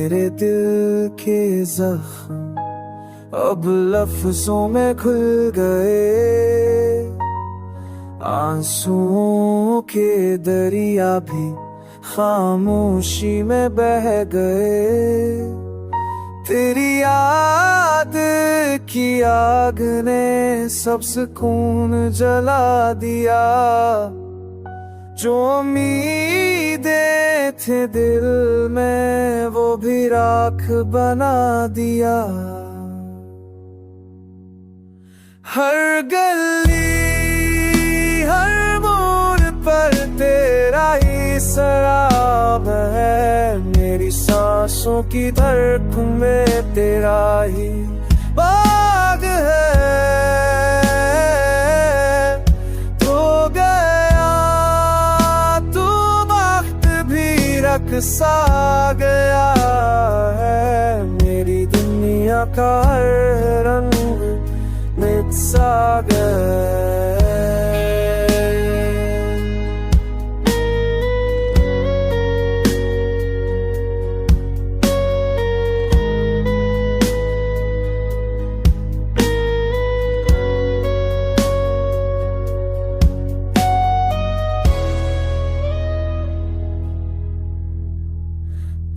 मेरे दिल के जख्म अब लफ्जों में खुल गए, आंसुओं के दरिया भी खामोशी में बह गए। तेरी याद की आग ने सब सुकून जला दिया, जो उम्मीदें थे दिल में वो भी राख बना दिया। हर गली हर मोड़ पर तेरा ही सराब है, मेरी सांसों की धड़कन में तेरा ही बाग है। तो गया तू वक्त भी रक़्सा गया है, मेरी दुनिया का हर रंग मिटसा गया।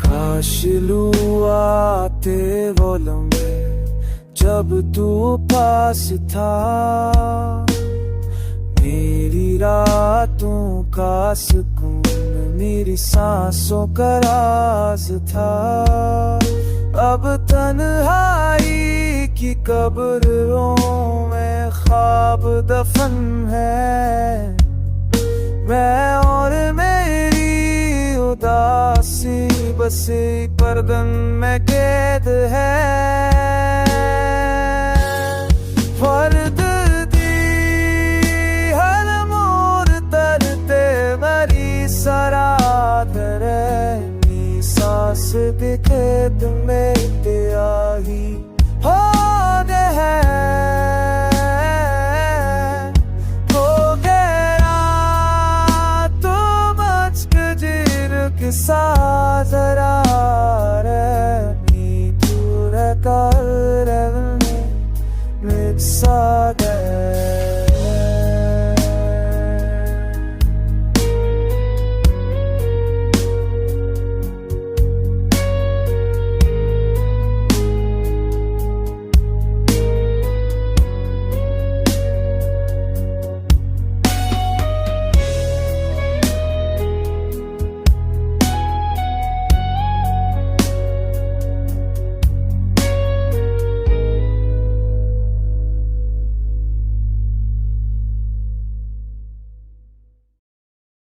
काश लूँ आते वो लम्हे जब तू पास था, मेरी रातों का सुकून मेरी सांसों का राज था। अब तन्हाई की कब्रों में ख्वाब दफन है, मैं और मेरी उदासी बस पर्दन में कैद है। फर्द दी हर मोर तरते मरी सरात रहनी, सांस दिखे तुम्हें त्याही होद है। हो गया तो मचक जिर सा जरा रहनी, दूर कर रहने मिट सा